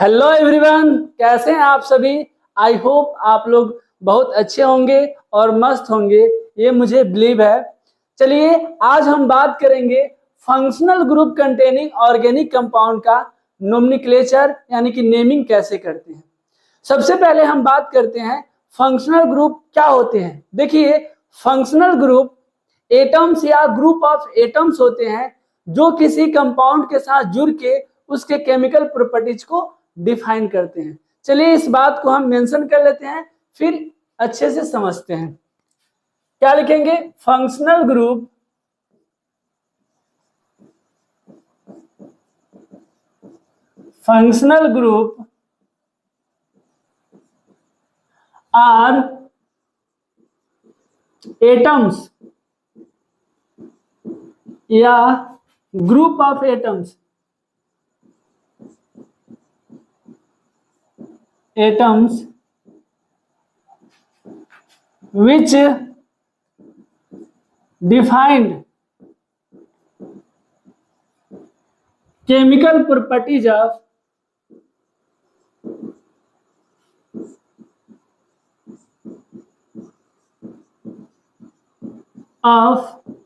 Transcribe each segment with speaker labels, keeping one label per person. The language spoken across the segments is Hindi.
Speaker 1: हेलो एवरीवन, कैसे हैं आप सभी। आई होप आप लोग बहुत अच्छे होंगे और मस्त होंगे, ये मुझे बिलीव है। चलिए आज हम बात करेंगे functional group containing organic compound का नोमेनक्लेचर यानी कि नेमिंग कैसे करते हैं। सबसे पहले हम बात करते हैं फंक्शनल ग्रुप क्या होते हैं। देखिए, फंक्शनल ग्रुप एटम्स या ग्रुप ऑफ एटम्स होते हैं जो किसी कंपाउंड के साथ जुड़ के उसके केमिकल प्रॉपर्टीज को डिफाइन करते हैं। चलिए इस बात को हम मेंशन कर लेते हैं, फिर अच्छे से समझते हैं। क्या लिखेंगे? फंक्शनल ग्रुप आर एटम्स या group of atoms which defined chemical properties of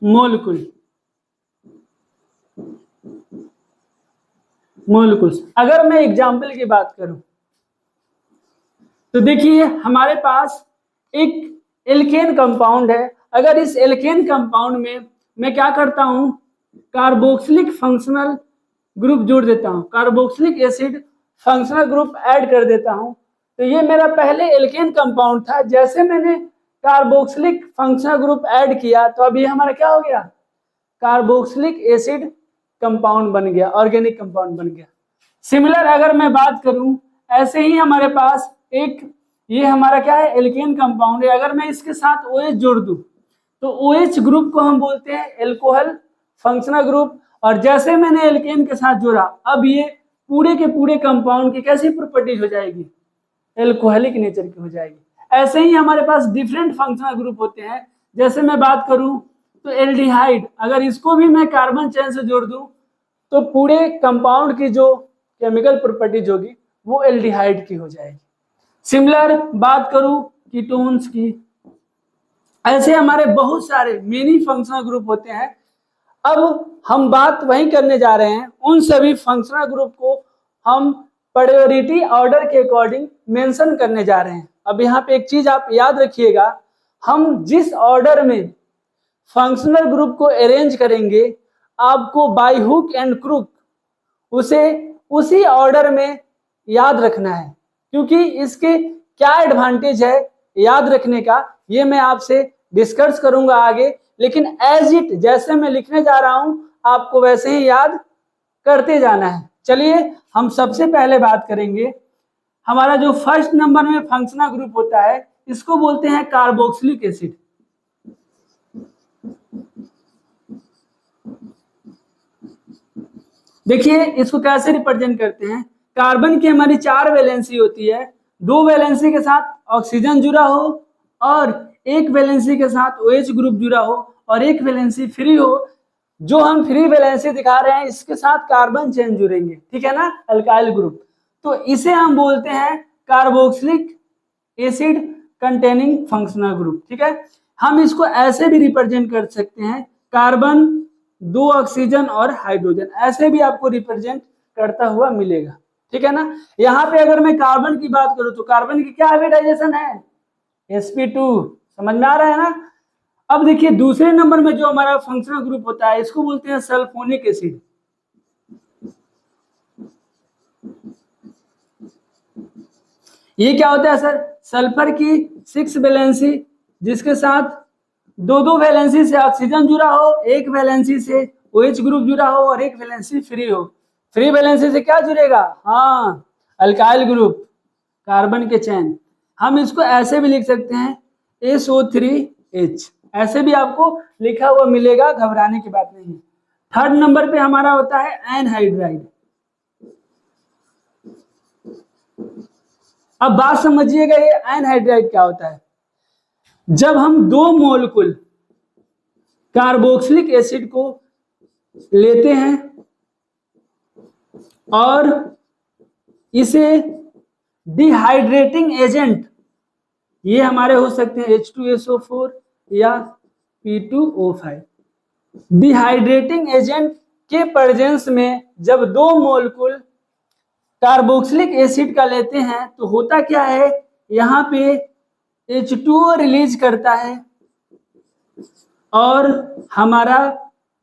Speaker 1: molecules। अगर मैं एग्जाम्पल की बात करूं तो देखिए, हमारे पास एक एल्केन कंपाउंड है। अगर इस एल्केन कंपाउंड में मैं क्या करता हूं, कार्बोक्सिलिक फंक्शनल ग्रुप जोड़ देता हूं, carboxylic acid functional group add कर देता हूं, तो ये मेरा पहले एल्केन कंपाउंड था। जैसे मैंने कार्बोक्सिलिक फंक्शनल ग्रुप ऐड किया तो अभी हमारा क्या हो गया, कार्बोक्सिलिक एसिड कंपाउंड बन गया, ऑर्गेनिक कंपाउंड बन गया। सिमिलर अगर मैं बात करूं, ऐसे ही हमारे पास एक ये हमारा क्या है, एल्केन कंपाउंड है। अगर मैं इसके साथ OH जोड़ दूं तो OH ग्रुप को हम बोलते हैं एल्कोहल फंक्शनल ग्रुप। और जैसे मैंने एल्केन के साथ जोड़ा, अब ये पूरे के पूरे कंपाउंड की कैसी प्रॉपर्टीज हो जाएगी, एल्कोहलिक नेचर की हो जाएगी। ऐसे ही हमारे पास डिफरेंट फंक्शनल ग्रुप होते हैं। जैसे मैं बात करूं तो एल्डिहाइड, अगर इसको भी मैं कार्बन चेन से जोड़ दूं तो पूरे कंपाउंड की जो केमिकल प्रॉपर्टीज होगी वो एल्डिहाइड की हो जाएगी। सिमिलर बात करूं कीटोन्स की, ऐसे हमारे बहुत सारे मेनी फंक्शनल ग्रुप होते हैं। अब हम बात वही करने जा रहे हैं, उन सभी फंक्शनल ग्रुप को हम प्रायोरिटी ऑर्डर के अकॉर्डिंग मेंशन करने जा रहे हैं। अब यहाँ पे एक चीज आप याद रखिएगा, हम जिस ऑर्डर में फंक्शनल ग्रुप को अरेंज करेंगे, आपको बाय हुक एंड क्रुक उसे उसी ऑर्डर में याद रखना है। क्योंकि इसके क्या एडवांटेज है याद रखने का, ये मैं आपसे डिस्कस करूंगा आगे। लेकिन एज इट जैसे मैं लिखने जा रहा हूं, आपको वैसे ही याद करते जाना है। चलिए हम सबसे पहले बात करेंगे, हमारा जो फर्स्ट नंबर में फंक्शनल ग्रुप होता है इसको बोलते हैं कार्बोक्सिलिक एसिड। देखिए इसको कैसे रिप्रेजेंट करते हैं। कार्बन की हमारी 4 वैलेंसी होती है, 2 वैलेंसी के साथ ऑक्सीजन जुड़ा हो और 1 वैलेंसी के साथ OH ग्रुप जुड़ा हो और 1 वैलेंसी फ्री हो। जो हम फ्री वैलेंसी दिखा रहे हैं इसके साथ कार्बन चेन जुड़ेंगे, ठीक है ना, अल्काइल ग्रुप। तो इसे हम बोलते हैं carboxylic acid containing functional group, ठीक है। हम इसको ऐसे भी रिप्रेजेंट कर सकते हैं, कार्बन 2 ऑक्सीजन और हाइड्रोजन, ऐसे भी आपको रिप्रेजेंट करता हुआ मिलेगा, ठीक है ना। यहाँ पे अगर मैं कार्बन की बात करूं तो कार्बन की क्या हाइब्रिडाइजेशन है, sp2, समझ में आ रहा है ना। अब देखिए दूसरे नंबर में जो हमारा फंक्शनल ग्रुप होता है इसको बोलते हैं सल्फोनिक एसिड। ये क्या होता है सर, सल्फर की 6 वैलेंसी जिसके साथ 2 वैलेंसी से ऑक्सीजन जुड़ा हो, 1 वैलेंसी से OH ग्रुप जुड़ा हो और 1 वैलेंसी फ्री हो। फ्री वैलेंसी से क्या जुड़ेगा, हाँ, अल्काइल ग्रुप, कार्बन के चैन। हम इसको ऐसे भी लिख सकते हैं SO3H, ऐसे भी आपको लिखा हुआ मिलेगा, घबराने की बात नहीं। थर्ड नंबर पे हमारा होता है एनहाइड्राइड। अब बात समझिएगा, ये एनहाइड्राइड क्या होता है। जब हम 2 मोलेकुल कार्बोक्सिलिक एसिड को लेते हैं और इसे डिहाइड्रेटिंग एजेंट, ये हमारे हो सकते हैं H2SO4 या P2O5। डिहाइड्रेटिंग एजेंट के प्रेजेंस में जब दो मोलकुल कार्बोक्सिलिक एसिड का लेते हैं तो होता क्या है, यहाँ पे H2O रिलीज करता है और हमारा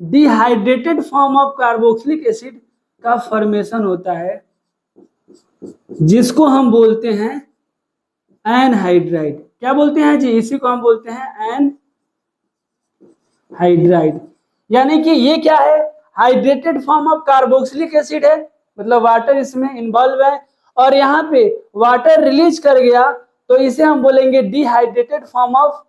Speaker 1: dehydrated form of carboxylic acid का फॉर्मेशन होता है, जिसको हम बोलते हैं एनहाइड्राइड। क्या बोलते हैं जी, इसी को हम बोलते हैं एनहाइड्राइड। यानी कि ये क्या है, hydrated form of carboxylic acid है, मतलब वाटर इसमें इन्वॉल्व है, और यहाँ पे वाटर रिलीज कर गया तो इसे हम बोलेंगे dehydrated form of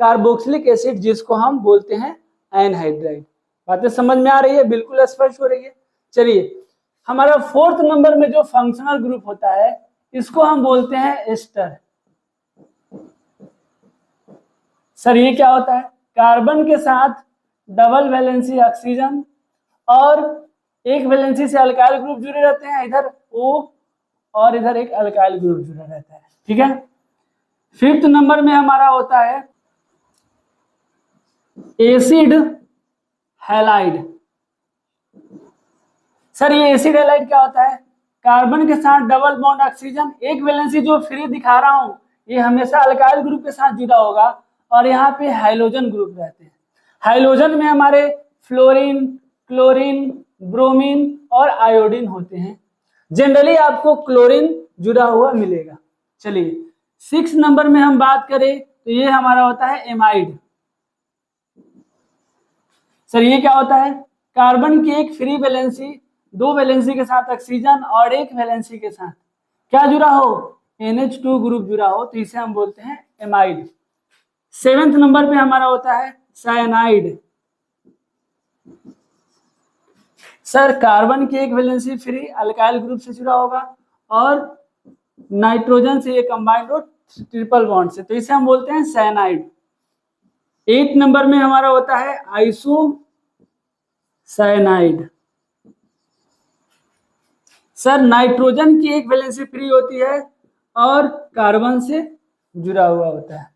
Speaker 1: carboxylic acid, जिसको हम बोलते हैं एनहाइड्राइड। बातें समझ में आ रही है, बिल्कुल स्पष्ट हो रही है। चलिए, हमारा 4th नंबर में जो फंक्शनल ग्रुप होता है इसको हम बोलते हैं एस्टर। सर ये क्या होता है, कार्बन के साथ डबल वैलेंसी ऑक्सीजन और एक वैलेंसी से अल्काइल ग्रुप जुड़े रहते हैं, इधर O और इधर एक अल्काइल ग्रुप जुड़ा रहता है, ठीक है। 5th नंबर में हमारा होता है एसिड हैलाइड। सर ये एसिड हैलाइड क्या होता है, कार्बन के साथ डबल बॉन्ड ऑक्सीजन, एक वैलेंसी जो फ्री दिखा रहा हूं ये हमेशा अल्काइल ग्रुप के साथ जुड़ा होगा, और यहाँ पे हाइलोजन ग्रुप रहते हैं। हाइलोजन में हमारे फ्लोरीन, क्लोरीन, ब्रोमीन और आयोडीन होते हैं। जनरली आपको क्लोरीन जुड़ा हुआ मिलेगा। चलिए 6 नंबर में हम बात करें तो ये हमारा होता है एमाइड। सर ये क्या होता है, कार्बन की एक फ्री वैलेंसी, दो वैलेंसी के साथ ऑक्सीजन और एक वैलेंसी के साथ क्या जुड़ा हो, NH2 ग्रुप जुड़ा हो, तो इसे हम बोलते हैं एमाइड। 7th नंबर पे हमारा होता है साइनाइड। सर कार्बन की एक वैलेंसी फ्री अल्काइल ग्रुप से जुड़ा होगा और नाइट्रोजन से ये कंबाइंड हो ट्रिपल बॉन्ड से, तो इसे हम बोलते हैं साइनाइड। 8 नंबर में हमारा होता है आइसोसाइनाइड। सर नाइट्रोजन की एक वैलेंसी फ्री होती है और कार्बन से जुड़ा हुआ होता है,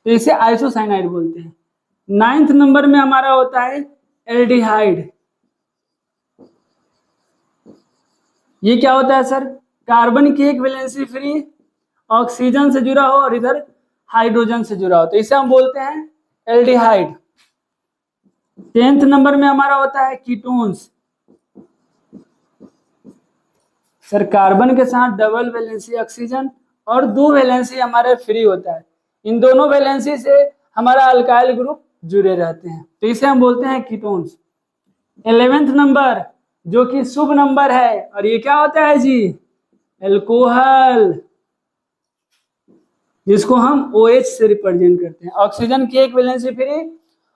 Speaker 1: तो इसे आइसोसाइनाइड बोलते हैं। 9th नंबर में हमारा होता है एल्डिहाइड। ये क्या होता है सर, कार्बन की एक वैलेंसी फ्री ऑक्सीजन से जुड़ा हो और इधर हाइड्रोजन से जुड़ा हो, तो इसे हम बोलते हैं एल्डिहाइड। 10th नंबर में हमारा होता है कीटोन्स। सर कार्बन के साथ डबल वैलेंसी ऑक्सीजन और दो वैलेंसी हमारे फ्री होता है, इन दोनों वैलेंसी से हमारा अल्काइल ग्रुप जुड़े रहते हैं, तो इसे हम बोलते हैं कीटोन्स। 11th नंबर जो कि शुभ नंबर है, और ये क्या होता है जी, अल्कोहल, जिसको हम OH से रिप्रेजेंट करते हैं। ऑक्सीजन की एक वैलेंसी फ्री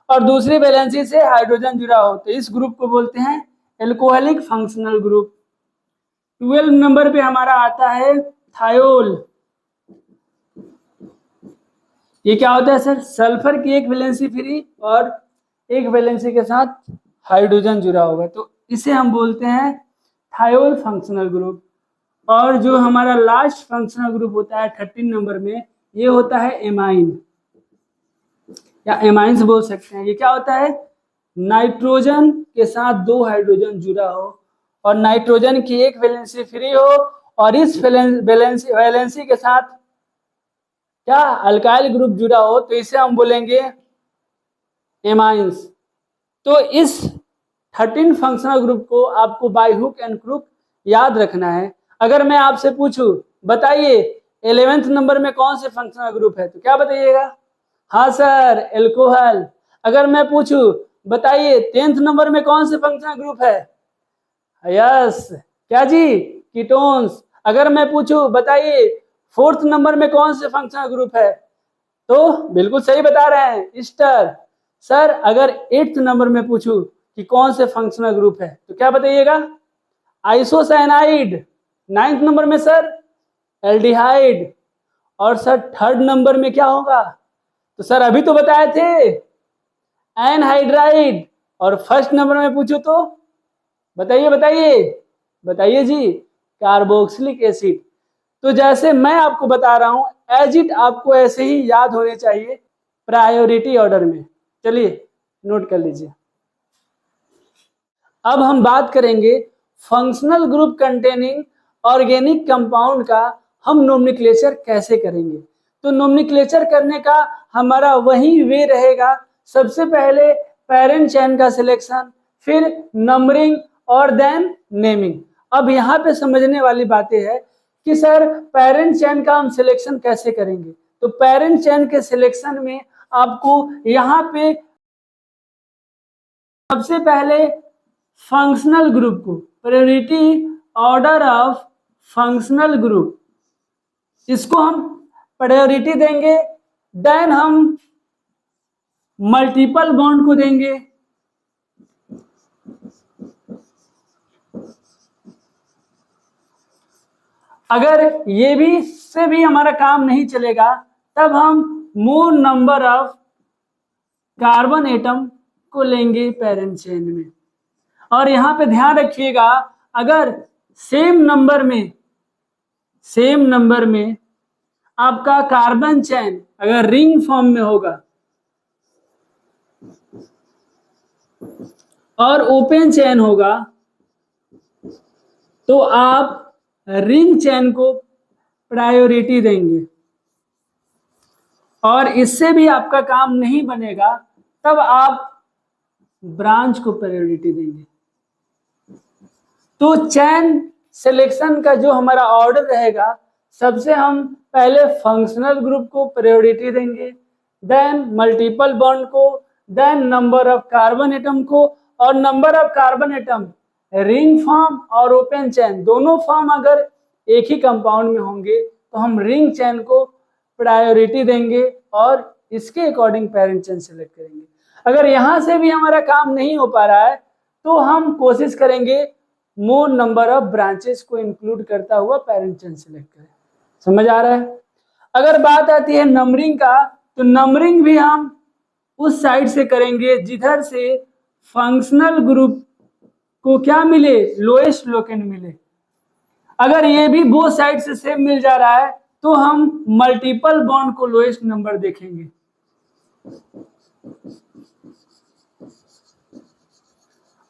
Speaker 1: और दूसरी वैलेंसी से हाइड्रोजन जुड़ा हो, तो इस ग्रुप को बोलते हैं एल्कोहलिक फंक्शनल ग्रुप। 12 नंबर पे हमारा आता है थायोल। ये क्या होता है सर, सल्फर की एक वैलेंसी फ्री और एक वैलेंसी के साथ हाइड्रोजन जुड़ा होगा, तो इसे हम बोलते हैं थायोल फंक्शनल ग्रुप। और जो हमारा लास्ट फंक्शनल ग्रुप होता है 13 नंबर में, ये होता है एमाइन या एमाइंस बोल सकते हैं। ये क्या होता है, नाइट्रोजन के साथ दो हाइड्रोजन जुड़ा हो और नाइट्रोजन की एक वैलेंसी फ्री हो और इस वैलेंसी के साथ क्या अल्काइल ग्रुप जुड़ा हो, तो इसे हम बोलेंगे एमाइंस। तो इस 13 फंक्शनल ग्रुप को आपको बाय हुक एंड क्रुक याद रखना है। अगर मैं आपसे पूछूं बताइए 11th नंबर में कौन से फंक्शनल ग्रुप है, तो क्या बताइएगा, हाँ सर एल्कोहल। अगर मैं पूछूं बताइए 10th नंबर में कौन से फंक्शनल ग्रुप है, यस क्या जी, कीटोन्स। अगर मैं पूछूं बताइए 4th नंबर में कौन से फंक्शनल ग्रुप है, तो बिल्कुल सही बता रहे हैं, ईस्टर। सर अगर 8th नंबर में पूछूं कि कौन से फंक्शनल ग्रुप है, तो क्या बताइएगा, आइसोसाइनाइड। 9th नंबर में सर एल्डिहाइड। और सर 3rd नंबर में क्या होगा, तो सर अभी तो बताए थे एनहाइड्राइड। और 1st नंबर में पूछो तो बताइए बताइए बताइए जी, कार्बोक्सिलिक एसिड। तो जैसे मैं आपको बता रहा हूं एज इट आपको ऐसे ही याद होने चाहिए प्रायोरिटी ऑर्डर में। चलिए नोट कर लीजिए। अब हम बात करेंगे functional group containing organic compound का हम नोमेनक्लेचर कैसे करेंगे। तो नोमेनक्लेचर करने का हमारा वही वे रहेगा, सबसे पहले पेरेंट चेन का सिलेक्शन, फिर नंबरिंग और देन नेमिंग। अब यहाँ पे समझने वाली बातें है कि सर पेरेंट चेन का हम सिलेक्शन कैसे करेंगे। तो पेरेंट चेन के सिलेक्शन में आपको यहाँ पे सबसे पहले फंक्शनल ग्रुप को, priority order of functional group, इसको हम प्रायोरिटी देंगे। देन हम मल्टीपल बॉन्ड को देंगे। अगर ये भी से भी हमारा काम नहीं चलेगा तब हम मोर नंबर ऑफ कार्बन एटम को लेंगे पेरेंट चेन में। और यहां पे ध्यान रखिएगा अगर सेम नंबर में आपका कार्बन चेन अगर रिंग फॉर्म में होगा और ओपन चेन होगा तो आप रिंग चेन को प्रायोरिटी देंगे। और इससे भी आपका काम नहीं बनेगा तब आप ब्रांच को प्रायोरिटी देंगे। तो चेन सिलेक्शन का जो हमारा ऑर्डर रहेगा, सबसे हम पहले फंक्शनल ग्रुप को प्रायोरिटी देंगे, देन मल्टीपल बॉन्ड को, then number of carbon atom को। और number of carbon atom ring form और ओपन चेन दोनों फॉर्म अगर एक ही कंपाउंड में होंगे तो हम रिंग चेन को प्रायोरिटी देंगे और इसके अकॉर्डिंग पेरेंट चेन सेलेक्ट करेंगे। अगर यहां से भी हमारा काम नहीं हो पा रहा है तो हम कोशिश करेंगे मोर नंबर ऑफ ब्रांचेस को इंक्लूड करता हुआ पेरेंट चेन सेलेक्ट करें। समझ आ रहा है। अगर बात आती है नंबरिंग का, तो नंबरिंग भी हम उस साइड से करेंगे जिधर से फंक्शनल ग्रुप को क्या मिले, लोएस्ट लोकेंड मिले। अगर ये भी बोथ साइड से सेम मिल जा रहा है तो हम मल्टीपल बॉन्ड को लोएस्ट नंबर देखेंगे।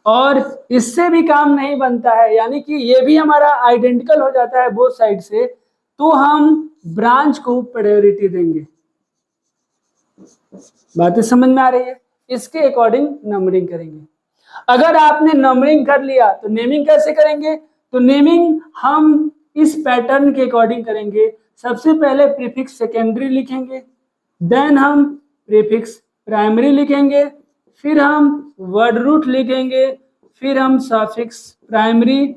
Speaker 1: और इससे भी काम नहीं बनता है, यानी कि ये भी हमारा आइडेंटिकल हो जाता है बोथ साइड से, तो हम ब्रांच को प्रायोरिटी देंगे। बातें समझ में आ रही है। इसके अकॉर्डिंग नंबरिंग करेंगे। अगर आपने नंबरिंग कर लिया तो नेमिंग कैसे करेंगे। तो नेमिंग हम इस पैटर्न के अकॉर्डिंग करेंगे। सबसे पहले प्रीफिक्स सेकेंडरी लिखेंगे, देन हम प्रीफिक्स प्राइमरी लिखेंगे, फिर हम वर्ड रूट लिखेंगे, फिर हम सफिक्स प्राइमरी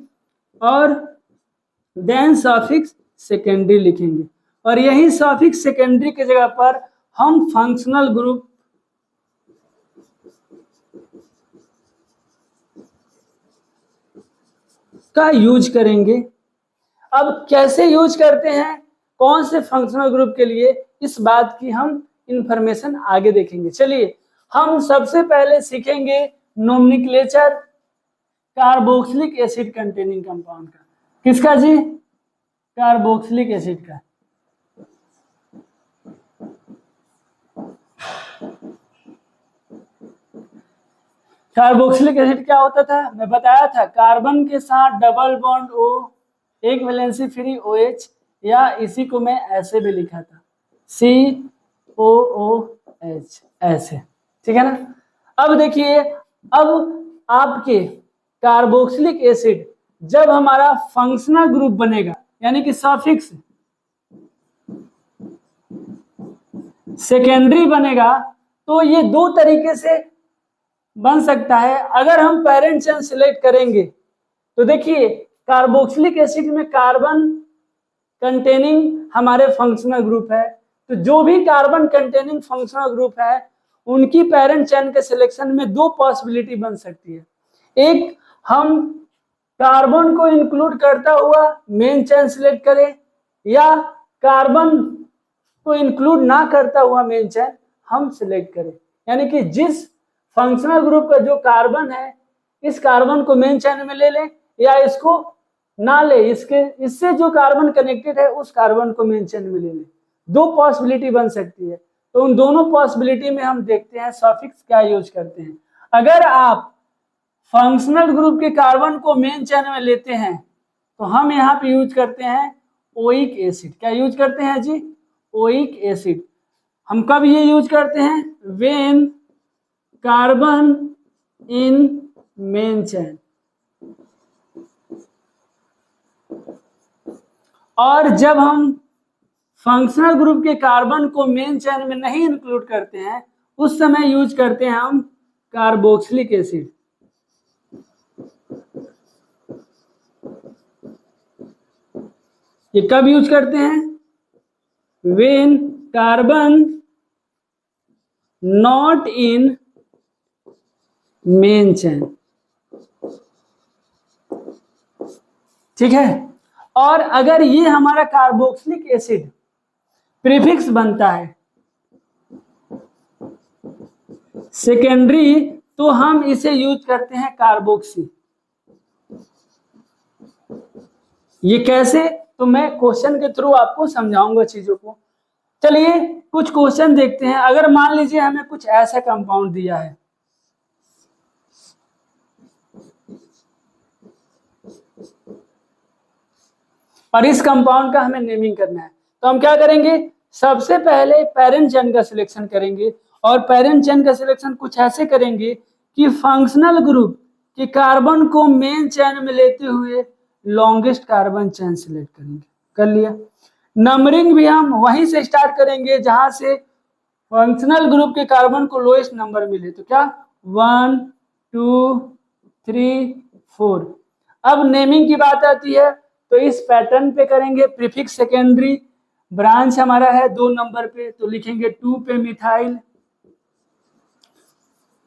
Speaker 1: और देन सफिक्स सेकेंडरी लिखेंगे। और यही सफिक्स सेकेंडरी की जगह पर हम फंक्शनल ग्रुप का यूज करेंगे। अब कैसे यूज करते हैं, कौन से फंक्शनल ग्रुप के लिए, इस बात की हम इंफॉर्मेशन आगे देखेंगे। चलिए हम सबसे पहले सीखेंगे nomenclature carboxylic acid containing compound का। किसका जी, कार्बोक्सिलिक एसिड का। कार्बोक्सिलिक एसिड क्या होता था, मैं बताया था, कार्बन के साथ डबल बॉन्ड O, एक वैलेंसी फ्री OH, या इसी को मैं ऐसे भी लिखा था COOH ऐसे, ठीक है ना। अब देखिए, अब आपके कार्बोक्सिलिक एसिड जब हमारा फंक्शनल ग्रुप बनेगा, यानी कि सफिक्स सेकेंडरी बनेगा, तो ये दो तरीके से बन सकता है। अगर हम पेरेंट चेन सिलेक्ट करेंगे तो देखिए कार्बोक्सिलिक एसिड में कार्बन कंटेनिंग हमारे फंक्शनल ग्रुप है, तो जो भी कार्बन कंटेनिंग फंक्शनल ग्रुप है उनकी पेरेंट चेन के सिलेक्शन में दो पॉसिबिलिटी बन सकती है। एक, हम कार्बन को इंक्लूड करता हुआ मेन चेन सिलेक्ट करें, या कार्बन को इंक्लूड ना करता हुआ मेन चेन हम सिलेक्ट करें। यानी कि जिस फंक्शनल ग्रुप का जो कार्बन है, इस कार्बन को मेन चेन में ले लें या इसको ना ले, इसके इससे जो कार्बन कनेक्टेड है उस कार्बन को मेन चेन में ले ले। दो पॉसिबिलिटी बन सकती है, तो उन दोनों पॉसिबिलिटी में हम देखते हैं सफिक्स क्या यूज करते हैं। अगर आप फंक्शनल ग्रुप के कार्बन को मेन चेन में लेते हैं तो हम यहाँ पे यूज करते हैं ओइक एसिड। क्या यूज करते हैं जी? Oic acid. हम कब ये यूज करते हैं? When carbon in main chain. और जब हम फंक्शनल ग्रुप के कार्बन को मेन चेन में नहीं इंक्लूड करते हैं उस समय यूज करते हैं हम कार्बोक्सिलिक एसिड। ये कब यूज करते हैं? When carbon not in main chain. ठीक है। और अगर ये हमारा कार्बोक्सिलिक एसिड प्रीफिक्स बनता है सेकेंडरी, तो हम इसे यूज करते हैं कार्बोक्सी। ये कैसे? तो मैं क्वेश्चन के थ्रू आपको समझाऊंगा चीजों को। चलिए कुछ क्वेश्चन देखते हैं। अगर मान लीजिए हमें कुछ ऐसा कंपाउंड दिया है, और इस कंपाउंड का हमें नेमिंग करना है, तो हम क्या करेंगे? सबसे पहले पेरेंट चेन का सिलेक्शन करेंगे, और पेरेंट चेन का सिलेक्शन कुछ ऐसे करेंगे कि फंक्शनल ग्रुप के कार्बन को मेन चेन में लेते हुए लॉन्गेस्ट कार्बन चेन सिलेक्ट करेंगे। कर लिया। नंबरिंग भी हम वहीं से स्टार्ट करेंगे जहां से फंक्शनल ग्रुप के कार्बन को लोएस्ट नंबर मिले। तो क्या 1 2 3 4। अब नेमिंग की बात आती है तो इस पैटर्न पे करेंगे। प्रीफिक्स सेकेंडरी ब्रांच हमारा है 2 नंबर पे, तो लिखेंगे 2 पे मिथाइल।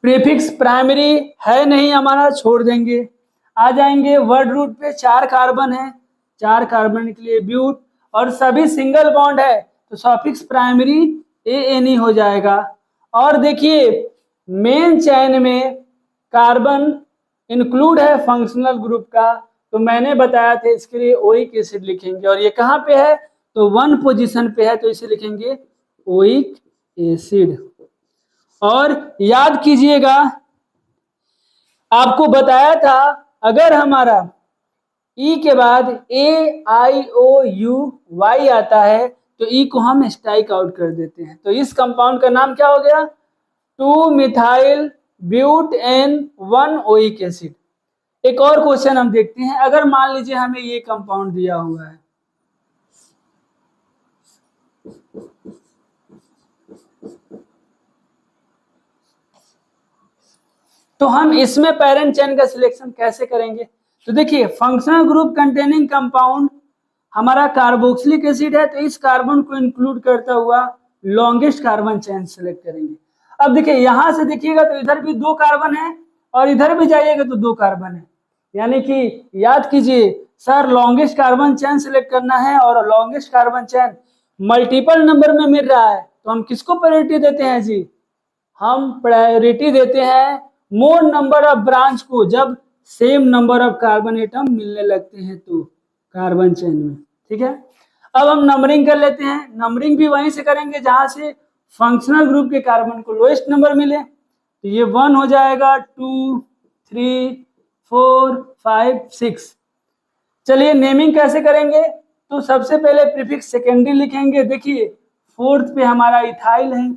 Speaker 1: प्रीफिक्स प्राइमरी है नहीं हमारा, छोड़ देंगे। आ जाएंगे वर्ड रूट पे, 4 कार्बन है, 4 कार्बन के लिए ब्यूट, और सभी सिंगल बॉन्ड है तो सफिक्स प्राइमरी ANE हो जाएगा। और देखिए मेन चेन में कार्बन इंक्लूड है फंक्शनल ग्रुप का, तो मैंने बताया था इसके लिए ओइक एसिड लिखेंगे। और ये कहाँ पे है? तो 1 पोजीशन पे है, तो इसे लिखेंगे ओइक एसिड। और याद कीजिएगा आपको बताया था अगर हमारा E के बाद AIOU आता है तो E को हम स्ट्राइक आउट कर देते हैं। तो इस कंपाउंड का नाम क्या हो गया? 2 methyl but en 1 oic acid. एक और क्वेश्चन हम देखते हैं। अगर मान लीजिए हमें ये कंपाउंड दिया हुआ है, तो हम इसमें पेरेंट चेन का सिलेक्शन कैसे करेंगे? तो देखिए फंक्शनल ग्रुप कंटेनिंग कंपाउंड हमारा कार्बोक्सिलिक एसिड है, तो इस कार्बन को इंक्लूड करता हुआ लॉन्गेस्ट कार्बन चेन सेलेक्ट करेंगे। अब देखिए यहां से देखिएगा तो इधर भी 2 कार्बन है, और इधर भी जाइएगा तो 2 कार्बन है, यानी कि याद कीजिए sir longest carbon chain select करना है, और longest carbon chain multiple number में मिल रहा है, तो हम किसको प्रायोरिटी देते हैं जी? हम प्रायोरिटी देते हैं मोर नंबर ऑफ ब्रांच को, जब same number of carbon atom मिलने लगते हैं तो कार्बन चेन में। ठीक है। अब हम नंबरिंग कर लेते हैं। नंबरिंग भी वहीं से करेंगे जहां से फंक्शनल ग्रुप के कार्बन को लोएस्ट नंबर मिले, तो ये 1 हो जाएगा, 2 3 4 5 6। चलिए नेमिंग कैसे करेंगे? तो सबसे पहले प्रीफिक्स सेकेंडरी लिखेंगे। देखिए 4th पे हमारा इथाइल है,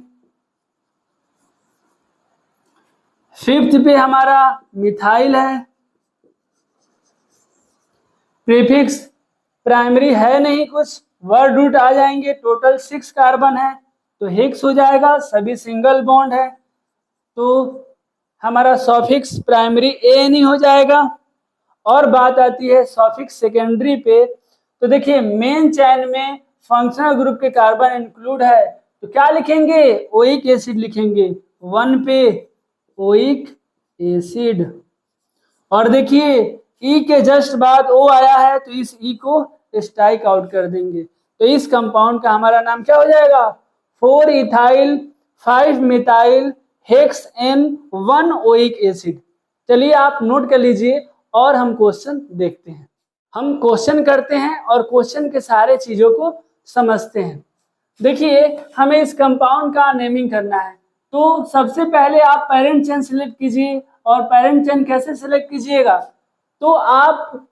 Speaker 1: 5th पे हमारा मिथाइल है। प्रीफिक्स प्राइमरी है नहीं कुछ, वर्ड रूट आ जाएंगे। टोटल 6 कार्बन है तो हेक्स हो जाएगा, सभी सिंगल बॉन्ड है, तो हमारा सॉफिक्स प्राइमरी ANE हो जाएगा। और बात आती है सॉफिक्स सेकेंडरी पे, तो देखिए मेन चेन में फंक्शनल ग्रुप के कार्बन इंक्लूड है, तो क्या लिखेंगे? ओइक एसिड लिखेंगे। 1 पे ओइक एसिड। और देखिए E के जस्ट बाद O आया है तो इस E को स्ट्राइक आउट कर देंगे, तो इस कंपाउंड का हमारा नाम क्या हो जाएगा? 4 ethyl 5 methyl hex N 1 oic acid. चलिए आप नोट कर लीजिए और हम क्वेश्चन देखते हैं। हम क्वेश्चन करते हैं और क्वेश्चन के सारे चीजों को समझते हैं। देखिए हमें इस कंपाउंड का नेमिंग करना है, तो सबसे पहले आप पेरेंट चेन सिलेक्ट कीजिए। और पेरेंट चेन कैसे सिलेक्ट कीजिएगा, तो आप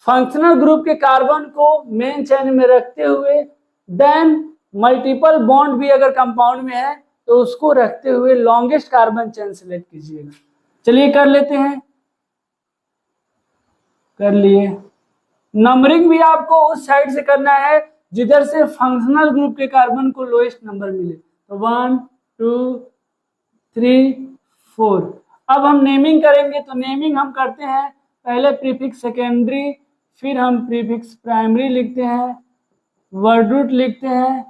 Speaker 1: फंक्शनल ग्रुप के कार्बन को मेन चेन में रखते हुए, देन मल्टीपल बॉन्ड भी अगर कंपाउंड में है तो उसको रखते हुए लॉन्गेस्ट कार्बन चेन सिलेक्ट कीजिएगा। चलिए कर लेते हैं, कर लिए। नंबरिंग भी आपको उस साइड से करना है जिधर से फंक्शनल ग्रुप के कार्बन को लोएस्ट नंबर मिले। तो 1 2 3 4। अब हम नेमिंग करेंगे, तो नेमिंग हम करते हैं पहले प्रीफिक्स सेकेंडरी, फिर हम प्रीफिक्स प्राइमरी लिखते हैं, वर्ड रूट लिखते हैं,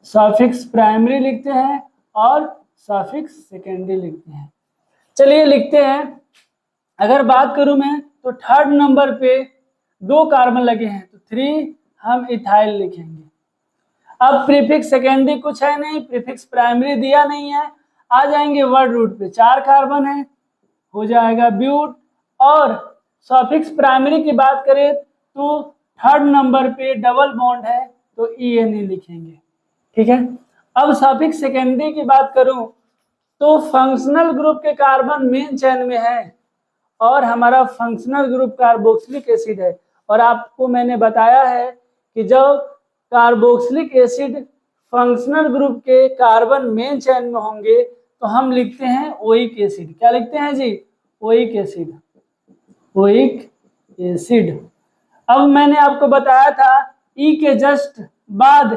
Speaker 1: सफिक्स प्राइमरी लिखते हैं और सफिक्स सेकेंडरी लिखते हैं। चलिए लिखते हैं। अगर बात करूं मैं तो थर्ड नंबर पे 2 कार्बन लगे हैं तो 3 हम इथाइल लिखेंगे। अब प्रीफिक्स सेकेंडरी कुछ है नहीं, प्रीफिक्स प्राइमरी दिया नहीं है, आ जाएंगे वर्ड रूट पे 4 कार्बन है, हो जाएगा ब्यूट। और सफिक्स प्राइमरी की बात करें तो थर्ड नंबर पे डबल बॉन्ड है तो ENE लिखेंगे, ठीक है। अब सफिक्स सेकेंडरी की बात करूं तो फंक्शनल ग्रुप के कार्बन मेन चेन में है और हमारा फंक्शनल ग्रुप कार्बोक्सिलिक एसिड है। और आपको मैंने बताया है कि जब कार्बोक्सिलिक एसिड फंक्शनल ग्रुप के कार्बन मेन चेन में होंगे तो हम लिखते हैं ओइक एसिड। क्या लिखते हैं जी? Oic acid, oic acid. अब मैंने आपको बताया था ई के जस्ट बाद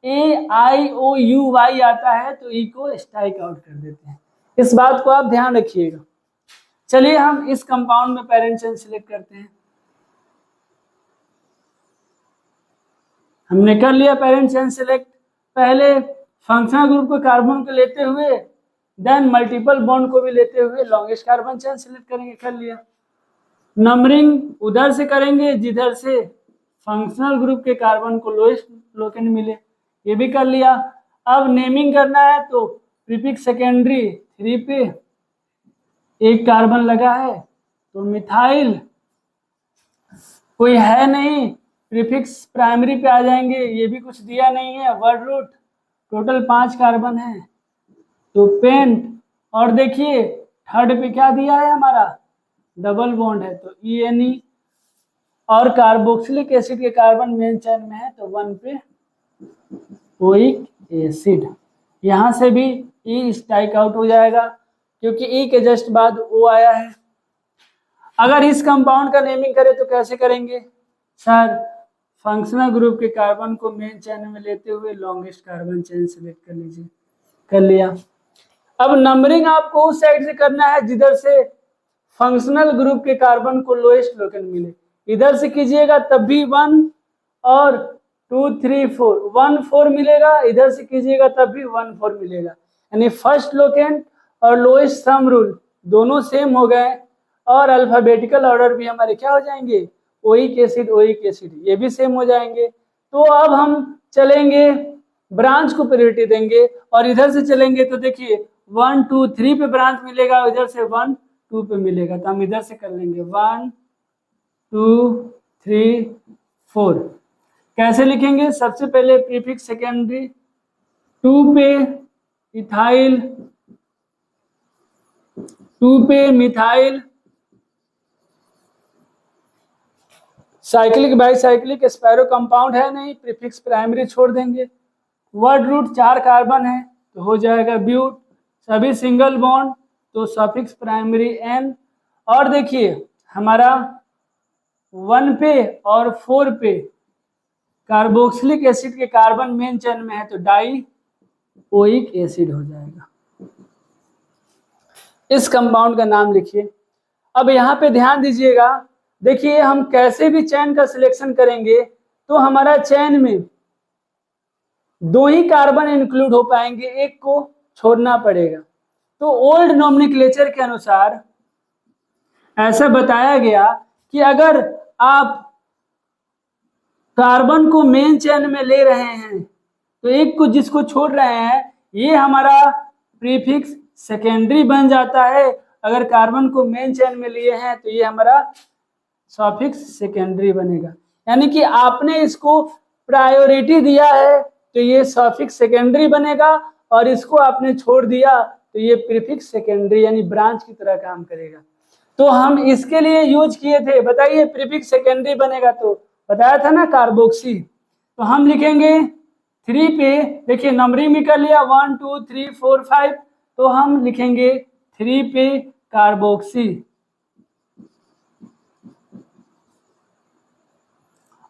Speaker 1: AIOUY आता है तो ई को स्ट्राइक आउट कर देते हैं, इस बात को आप ध्यान रखिएगा। चलिए हम इस कंपाउंड में पेरेंट चेन सिलेक्ट करते हैं। हमने कर लिया पेरेंट चेन सिलेक्ट। पहले फंक्शनल ग्रुप के कार्बन को लेते हुए देन मल्टीपल बॉन्ड को भी लेते हुए लॉन्गेस्ट कार्बन चेन सिलेक्ट करेंगे, कर लिया। नंबरिंग उधर से करेंगे जिधर से फंक्शनल ग्रुप के कार्बन को लोएस्ट लोकेंट मिले, ये भी कर लिया। अब नेमिंग करना है तो प्रीफिक्स सेकेंडरी 3 पे 1 कार्बन लगा है तो मिथाइल, कोई है नहीं, प्रीफिक्स प्राइमरी पे आ जाएंगे, ये भी कुछ दिया नहीं है, वर्ड रूट टोटल 5 कार्बन है तो पेंट। और देखिए थर्ड पे क्या दिया है हमारा, डबल बॉन्ड है तो ENE। और कार्बोक्सिलिक एसिड के कार्बन मेन चेन में है तो 1 पे ओइक एसिड। यहां से भी E स्ट्राइक आउट हो जाएगा क्योंकि E के जस्ट बाद O आया है। अगर इस कंपाउंड का नेमिंग करें तो कैसे करेंगे सर? फंक्शनल ग्रुप के कार्बन को मेन चेन में लेते हुए लॉन्गेस्ट कार्बन चेन सेलेक्ट कर लीजिए, कर लिया। अब नंबरिंग आपको उस साइड से करना है जिधर से फंक्शनल ग्रुप के कार्बन को लोएस्ट लोकेंट मिले, इधर से कीजिएगा तब भी 1 और 2 3 4 1 4 मिलेगा, इधर से कीजिएगा तब भी 1 4 मिलेगा। यानी फर्स्ट लोकेंट और लोएस्ट सम रूल दोनों सेम हो गए और अल्फाबेटिकल ऑर्डर भी हमारे क्या हो जाएंगे, ओइक एसिड ओइक एसिड, ये भी सेम हो जाएंगे। तो अब हम चलेंगे ब्रांच को प्रायोरिटी देंगे और इधर से चलेंगे तो देखिए 1 2 3 पे ब्रांच मिलेगा, इधर से 1 2 पे मिलेगा तो हम इधर से कर लेंगे 1 2 3 4। कैसे लिखेंगे? सबसे पहले प्रीफिक्स सेकेंडरी 2 पे इथाइल, 2 पे मिथाइल, साइक्लिक बाईसाइक्लिक स्पायरो कंपाउंड है नहीं, प्रीफिक्स प्राइमरी छोड़ देंगे। वर्ड रूट 4 कार्बन है तो हो जाएगा ब्यूट, सभी सिंगल बॉन्ड तो सफिक्स प्राइमरी N। और देखिए हमारा 1 पे और 4 पे कार्बोक्सिलिक एसिड के कार्बन मेन चेन में है तो डाई ओइक एसिड हो जाएगा। इस कंपाउंड का नाम लिखिए। अब यहाँ पे ध्यान दीजिएगा, देखिए हम कैसे भी चेन का सिलेक्शन करेंगे तो हमारा चेन में 2 ही कार्बन इंक्लूड हो पाएंगे, एक को छोड़ना पड़ेगा। तो ओल्ड नोमेनक्लेचर के अनुसार ऐसा बताया गया कि अगर आप कार्बन को मेन चेन में ले रहे हैं तो एक को जिसको छोड़ रहे हैं ये हमारा प्रीफिक्स सेकेंडरी बन जाता है, अगर कार्बन को मेन चेन में लिए हैं तो ये हमारा सफिक्स सेकेंडरी बनेगा। यानी कि आपने इसको प्रायोरिटी दिया है तो ये सफिक्स सेकेंडरी बनेगा, और इसको आपने छोड़ दिया तो ये प्रीफिक्स सेकेंडरी यानी ब्रांच की तरह काम करेगा। तो हम इसके लिए यूज किए थे, बताइए प्रीफिक्स सेकेंडरी बनेगा तो बताया था ना कार्बोक्सी। तो हम लिखेंगे 3 पे, देखिए नंबरिंग में कर लिया 1 2 3 4 5, तो हम लिखेंगे 3 पे कार्बोक्सी।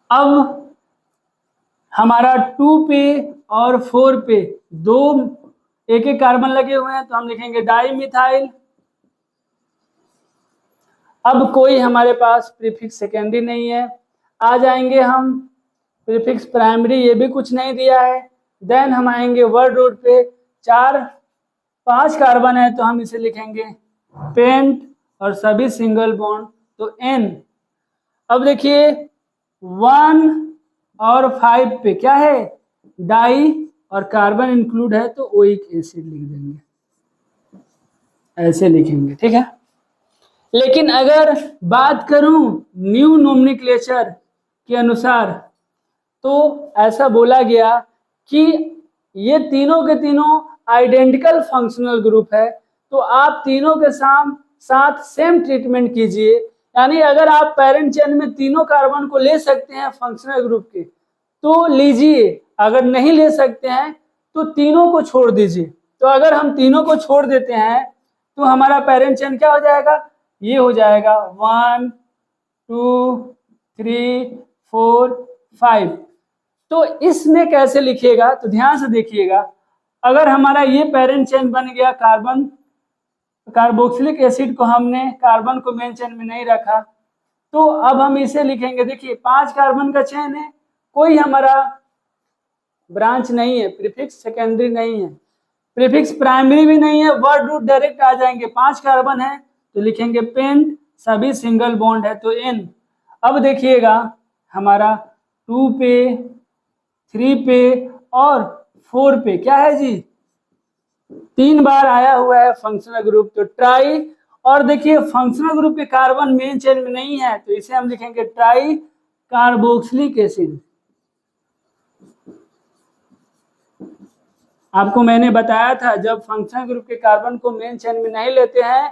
Speaker 1: अब हमारा 2 पे और 4 पे दो एक एक कार्बन लगे हुए हैं, तो हम लिखेंगे डाई मिथाइल। अब कोई हमारे पास प्रीफिक्स सेकेंडरी नहीं है, आ जाएंगे हम प्रीफिक्स प्राइमरी, ये भी कुछ नहीं दिया है। देन हम आएंगे वर्ड रूट पे, 5 कार्बन है तो हम इसे लिखेंगे पेंट और सभी सिंगल बॉन्ड तो N। अब देखिए 1 और 5 पे क्या है, डाई और कार्बन इंक्लूड है तो ओइक एसिड लिख देंगे, ऐसे लिखेंगे, ठीक है। लेकिन अगर बात करूं न्यू नोमेनक्लेचर के अनुसार, तो ऐसा बोला गया कि ये तीनों के तीनों आइडेंटिकल फंक्शनल ग्रुप है, तो आप तीनों के साथ सेम ट्रीटमेंट कीजिए। यानी अगर आप पेरेंट चेन में तीनों कार्बन को ले सकते हैं फंक्शनल ग्रुप के तो लीजिए, अगर नहीं ले सकते हैं तो तीनों को छोड़ दीजिए। तो अगर हम तीनों को छोड़ देते हैं तो हमारा पेरेंट चेन क्या हो जाएगा, ये हो जाएगा 1 2 3 4 5। तो इसमें कैसे लिखिएगा, तो ध्यान से देखिएगा, अगर हमारा ये पेरेंट चेन बन गया कार्बोक्सिलिक एसिड को हमने कार्बन को मेन चेन में नहीं रखा, तो अब हम इसे लिखेंगे, देखिए 5 कार्बन का चेन है, कोई हमारा ब्रांच नहीं है, प्रीफिक्स सेकेंडरी नहीं है, प्रीफिक्स प्राइमरी भी नहीं है, वर्ड रूट डायरेक्ट आ जाएंगे। 5 कार्बन है तो लिखेंगे पेंट, सभी सिंगल बॉन्ड है तो N। अब देखिएगा हमारा 2 पे 3 पे और 4 पे क्या है जी, 3 बार आया हुआ है फंक्शनल ग्रुप तो ट्राई। और देखिए फंक्शनल ग्रुप के कार्बन मेन चेन में नहीं है तो इसे हम लिखेंगे ट्राई कार्बोक्सिलिक एसिड। आपको मैंने बताया था जब फंक्शनल ग्रुप के कार्बन को मेन चेन में नहीं लेते हैं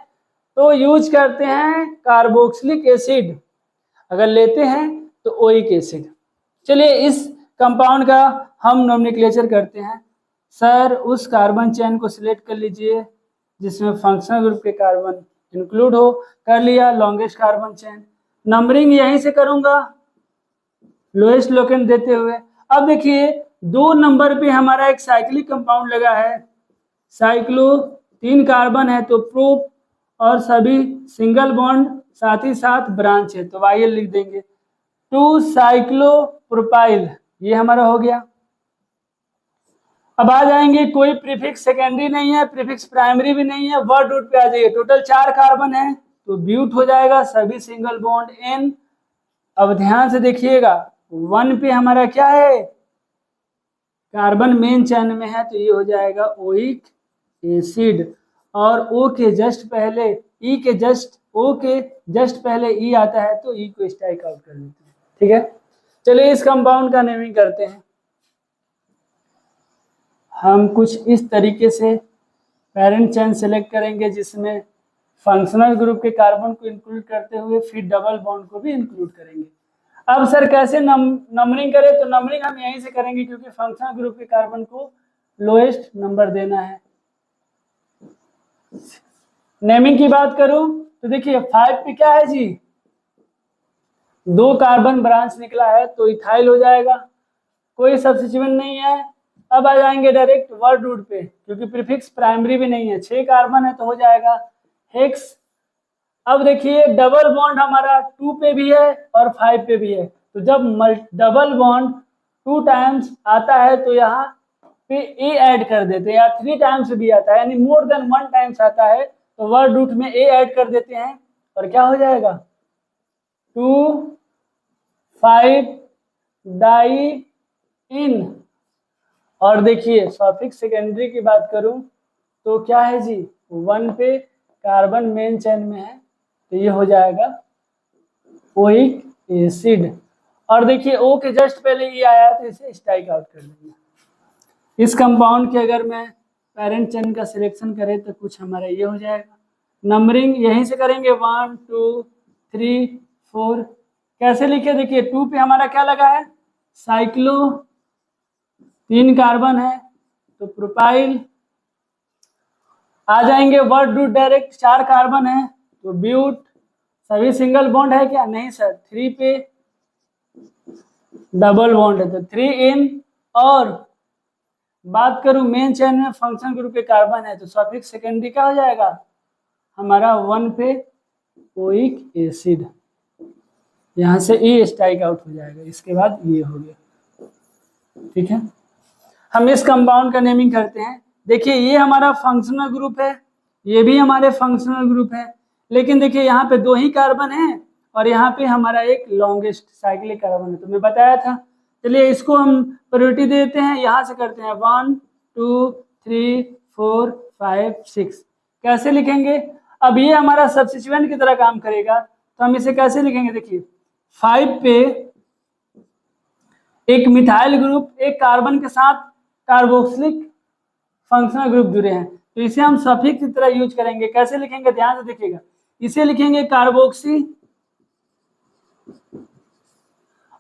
Speaker 1: तो यूज करते हैं कार्बोक्सिलिक एसिड, अगर लेते हैं तो ओइक एसिड। चलिए इस कंपाउंड का हम नोमेनक्लेचर करते हैं। सर उस कार्बन चेन को सिलेक्ट कर लीजिए जिसमें फंक्शनल ग्रुप के कार्बन इंक्लूड हो, कर लिया लॉन्गेस्ट कार्बन चेन। नंबरिंग यहीं से करूंगा लोएस्ट लोकेंट देते हुए। अब देखिए 2 नंबर पे हमारा एक साइक्लिक कंपाउंड लगा है, साइक्लो 3 कार्बन है तो प्रो और सभी सिंगल बॉन्ड साथ ही साथ ब्रांच है तो YL लिख देंगे। 2 साइक्लोप्रोपाइल ये हमारा हो गया। अब आ जाएंगे कोई प्रीफिक्स सेकेंडरी नहीं है, प्रीफिक्स प्राइमरी भी नहीं है, वर्ड रूट पे आ जाइए, टोटल 4 कार्बन है तो ब्यूट हो जाएगा, सभी सिंगल बॉन्ड N। अब ध्यान से देखिएगा 1 पे हमारा क्या है, कार्बन मेन चेन में है तो ये हो जाएगा ओइक एसिड, और O के जस्ट पहले E के जस्ट O के जस्ट पहले E आता है तो E को स्ट्राइक आउट कर देते हैं, ठीक है। चलिए इस कंपाउंड का नेमिंग करते हैं। हम कुछ इस तरीके से पेरेंट चेन सेलेक्ट करेंगे जिसमें फंक्शनल ग्रुप के कार्बन को इंक्लूड करते हुए फिर डबल बॉन्ड को भी इंक्लूड करेंगे। अब सर कैसे नंबरिंग करें, तो नंबरिंग हम यहीं से करेंगे क्योंकि फंक्शनल ग्रुप के कार्बन को लोएस्ट नंबर देना है। नेमिंग की बात करूं तो देखिए 5 पे क्या है जी, 2 कार्बन ब्रांच निकला है तो इथाइल हो जाएगा, कोई सब्स्टिट्यूएंट नहीं है। अब आ जाएंगे डायरेक्ट वर्ड रूट पे क्योंकि प्रीफिक्स प्राइमरी भी नहीं है, 6 कार्बन है तो हो जाएगा हेक्स। अब देखिए डबल बॉन्ड हमारा 2 पे भी है और 5 पे भी है, तो जब डबल बॉन्ड 2 टाइम्स आता है तो यहाँ पे ए ऐड कर देते हैं, या 3 टाइम्स भी आता है यानी मोर देन 1 टाइम्स आता है तो वर्ड रूट में ए ऐड कर देते हैं और क्या हो जाएगा 2 5 डाई इन। और देखिए सफिक्स सेकेंडरी की बात करूं तो क्या है जी, 1 पे कार्बन मेन चेन में है तो ये हो जाएगा ओइक एसिड। और देखिए O के जस्ट पहले ये आया तो इसे स्ट्राइक आउट कर देंगे। इस कंपाउंड के अगर मैं पेरेंट चेन का सिलेक्शन करें तो कुछ हमारा ये हो जाएगा। नंबरिंग यहीं से करेंगे 1 2 3 4। कैसे लिखे, देखिए 2 पे हमारा क्या लगा है, साइक्लो, 3 कार्बन है तो प्रोपाइल। आ जाएंगे वर्ड रूट डायरेक्ट, 4 कार्बन है तो ब्यूट। सभी सिंगल बॉन्ड है क्या, नहीं सर, 3 पे डबल बॉन्ड है तो 3 इन। और बात करूं मेन चेन में फंक्शन ग्रुप के कार्बन है तो सफिक्स सेकेंडरी क्या हो जाएगा हमारा 1 पे ओइक एसिड। यहां से ए स्ट्राइक आउट हो जाएगा, इसके बाद ये हो गया। ठीक है, हम इस कंपाउंड का नेमिंग करते हैं। देखिए ये हमारा फंक्शनल ग्रुप है, ये भी हमारे फंक्शनल ग्रुप है, लेकिन देखिए यहाँ पे 2 ही कार्बन है और यहाँ पे हमारा एक लॉन्गेस्ट साइक्लिक कार्बन है, तो मैं बताया था। चलिए इसको हम प्रायोरिटी देते हैं, यहाँ से करते हैं 1 2 3 4 5 6। कैसे लिखेंगे, अब ये हमारा सब्स्टिट्यूएंट की तरह काम करेगा तो हम इसे कैसे लिखेंगे, देखिए 5 पे एक मिथाइल ग्रुप एक कार्बन के साथ कार्बोक्सिलिक फंक्शनल ग्रुप जुड़े हैं तो इसे हम सफिक्स की तरह यूज करेंगे। कैसे लिखेंगे, ध्यान से देखिएगा, इसे लिखेंगे कार्बोक्सी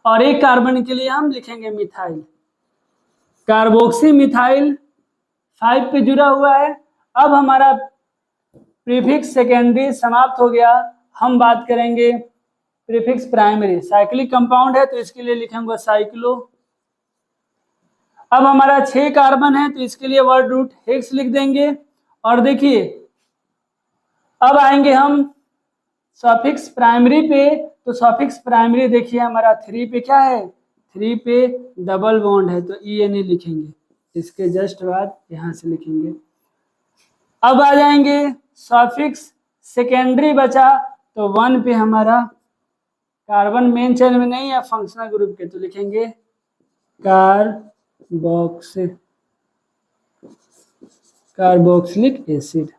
Speaker 1: और एक कार्बन के लिए हम लिखेंगे मिथाइल। कार्बोक्सी मिथाइल 5 पे जुड़ा हुआ है। अब हमारा प्रीफिक्स सेकेंडरी समाप्त हो गया, हम बात करेंगे प्रीफिक्स प्राइमरी। साइक्लिक कंपाउंड है तो इसके लिए लिखेंगे साइक्लो। अब हमारा 6 कार्बन है तो इसके लिए वर्ड रूट हेक्स लिख देंगे। और देखिए अब आएंगे हम सफिक्स प्राइमरी पे, तो सफिक्स प्राइमरी देखिए हमारा 3 पे क्या है, 3 पे डबल बॉन्ड है तो ENA लिखेंगे, इसके जस्ट बाद यहां से लिखेंगे। अब आ जाएंगे सफिक्स सेकेंडरी बचा तो 1 पे हमारा कार्बन मेन चेन में नहीं है फंक्शनल ग्रुप के तो लिखेंगे कार्बोक्सिलिक एसिड।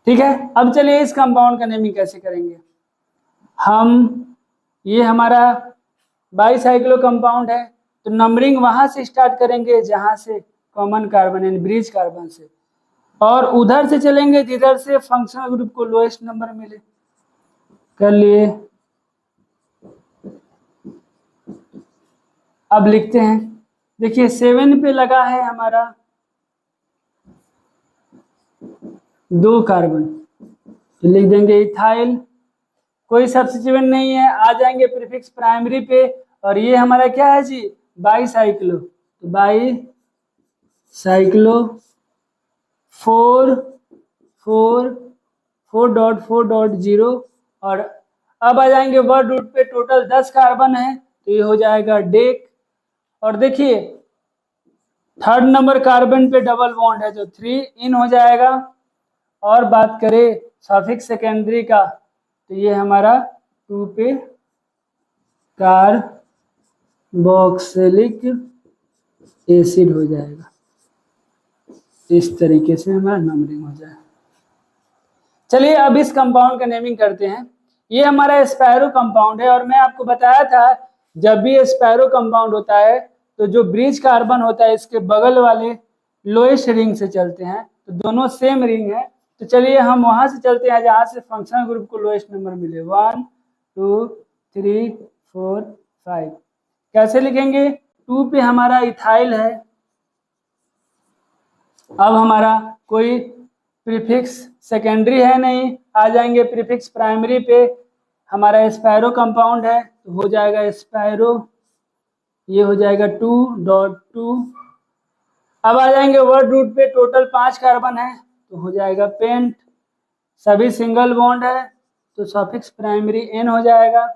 Speaker 1: ठीक है, अब चलिए इस कंपाउंड का नेमिंग कैसे करेंगे। हम ये हमारा बाईसाइक्लो कंपाउंड है तो नंबरिंग वहां से स्टार्ट करेंगे जहां से कॉमन कार्बन यानी ब्रिज कार्बन से, और उधर से चलेंगे जिधर से फंक्शनल ग्रुप को लोएस्ट नंबर मिले। कर लिए, अब लिखते हैं, देखिए 7 पे लगा है हमारा 2 कार्बन तो लिख देंगे इथाइल। कोई सब्स्टिट्यूएंट नहीं है, आ जाएंगे प्रीफिक्स प्राइमरी पे और ये हमारा क्या है जी बाईसाइक्लो, तो बाईसाइक्लो 4.4.0। और अब आ जाएंगे वर्ड रूट पे, टोटल 10 कार्बन है तो ये हो जाएगा डेक। और देखिए 3rd नंबर कार्बन पे डबल बॉन्ड है तो 3 इन हो जाएगा। और बात करें सफिक्स सेकेंडरी का तो ये हमारा 2 पे कार्बोक्सिलिक एसिड हो जाएगा। इस तरीके से हमारा नंबरिंग हो जाएगा। चलिए अब इस कंपाउंड का नेमिंग करते हैं। ये हमारा स्पैरो कंपाउंड है और मैं आपको बताया था जब भी स्पैरो कंपाउंड होता है तो जो ब्रिज कार्बन होता है इसके बगल वाले लोएस्ट रिंग से चलते हैं, तो दोनों सेम रिंग है। तो चलिए हम वहां से चलते हैं जहां से फंक्शनल ग्रुप को लोएस्ट नंबर मिले, 1 2 3 4 5। कैसे लिखेंगे, 2 पे हमारा इथाइल है। अब हमारा कोई प्रीफिक्स सेकेंडरी है नहीं, आ जाएंगे प्रीफिक्स प्राइमरी पे। हमारा स्पैरो कंपाउंड है तो हो जाएगा स्पैरो, ये हो जाएगा 2.2। अब आ जाएंगे वर्ड रूट पे, टोटल 5 कार्बन है तो हो जाएगा पेंट। सभी सिंगल बॉन्ड है तो सफिक्स प्राइमरी N हो जाएगा।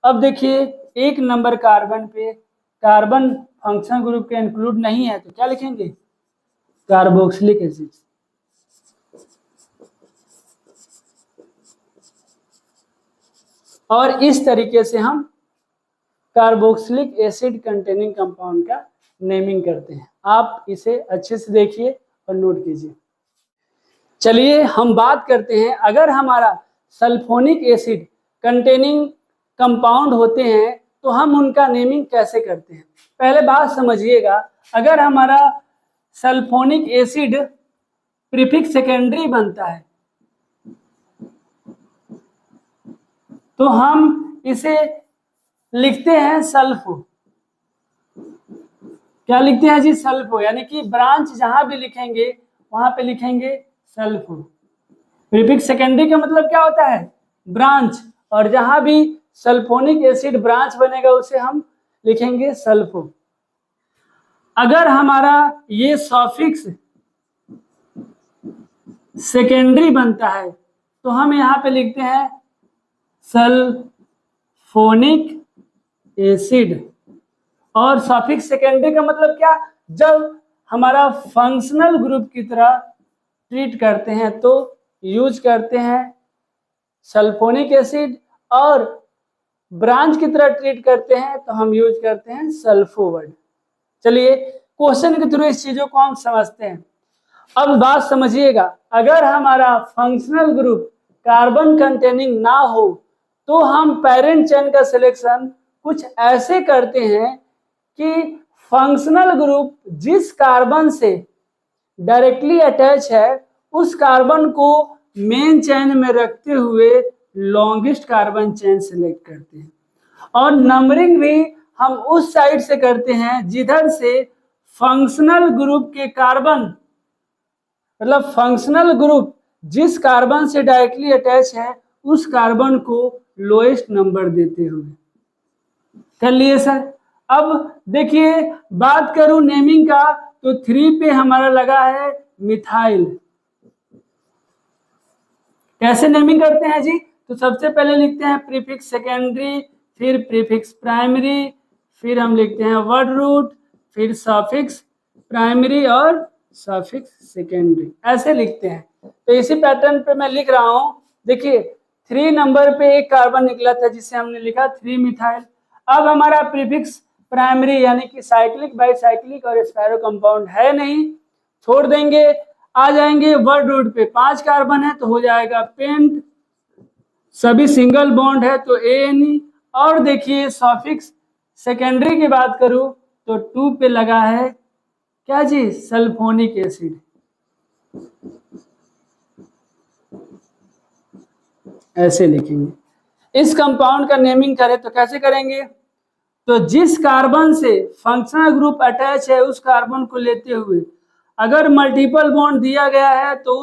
Speaker 1: अब देखिए 1 नंबर कार्बन पे कार्बन फंक्शन ग्रुप के इंक्लूड नहीं है तो क्या लिखेंगे, कार्बोक्सिलिक एसिड। और इस तरीके से हम कार्बोक्सिलिक एसिड कंटेनिंग कंपाउंड का नेमिंग करते हैं। आप इसे अच्छे से देखिए और नोट कीजिए। चलिए हम बात करते हैं, अगर हमारा सल्फोनिक एसिड कंटेनिंग कंपाउंड होते हैं तो हम उनका नेमिंग कैसे करते हैं। पहले बात समझिएगा, अगर हमारा सल्फोनिक एसिड प्रीफिक्स सेकेंडरी बनता है तो हम इसे लिखते हैं सल्फो। क्या लिखते हैं जी? सल्फो, यानी कि ब्रांच जहां भी लिखेंगे वहां पे लिखेंगे सल्फो। प्रीफिक्स सेकेंडरी का मतलब क्या होता है? ब्रांच, और जहां भी सल्फोनिक एसिड ब्रांच बनेगा उसे हम लिखेंगे सल्फो। अगर हमारा ये सॉफिक्स सेकेंडरी बनता है तो हम यहाँ पे लिखते हैं सल्फोनिक एसिड। और सॉफिक्स सेकेंडरी का मतलब क्या? जब हमारा फंक्शनल ग्रुप की तरह ट्रीट करते हैं तो यूज करते हैं सल्फोनिक एसिड, और ब्रांच की तरह ट्रीट करते हैं तो हम यूज करते हैं सल्फो वर्ड। चलिए क्वेश्चन के थ्रू इस चीजों को हम समझते हैं। अब बात समझिएगा, अगर हमारा फंक्शनल ग्रुप कार्बन कंटेनिंग ना हो तो हम पेरेंट चेन का सिलेक्शन कुछ ऐसे करते हैं कि फंक्शनल ग्रुप जिस कार्बन से डायरेक्टली अटैच है उस कार्बन को मेन चेन में रखते हुए लॉन्गेस्ट कार्बन चेन सेलेक्ट करते हैं। और नंबरिंग भी हम उस साइड से करते हैं जिधर से फंक्शनल ग्रुप के कार्बन, मतलब फंक्शनल ग्रुप जिस कार्बन से डायरेक्टली अटैच है उस कार्बन को लोएस्ट नंबर देते हुए। कर लिए सर? अब देखिए बात करूं नेमिंग का तो 3 पे हमारा लगा है मिथाइल। कैसे नेमिंग करते हैं जी? तो सबसे पहले लिखते हैं प्रीफिक्स सेकेंडरी, फिर प्रीफिक्स प्राइमरी, फिर हम लिखते हैं वर्ड रूट, फिर सफिक्स प्राइमरी और सफिक्स सेकेंडरी, ऐसे लिखते हैं। तो इसी पैटर्न पे मैं लिख रहा हूं। देखिए 3 नंबर पे एक कार्बन निकला था जिसे हमने लिखा 3 मिथाइल। अब हमारा प्रीफिक्स प्राइमरी यानी कि साइक्लिक, बाईसाइक्लिक और स्पायरो कंपाउंड है नहीं, छोड़ देंगे। आ जाएंगे वर्ड रूट पे, 5 कार्बन है तो हो जाएगा पेंट, सभी सिंगल बॉन्ड है तो ANE। और देखिए सॉफिक्स सेकेंडरी की बात करूं तो 2 पे लगा है क्या जी? Sulphonic acid. ऐसे लिखेंगे। इस कंपाउंड का नेमिंग करें तो कैसे करेंगे? तो जिस कार्बन से फंक्शनल ग्रुप अटैच है उस कार्बन को लेते हुए अगर मल्टीपल बॉन्ड दिया गया है तो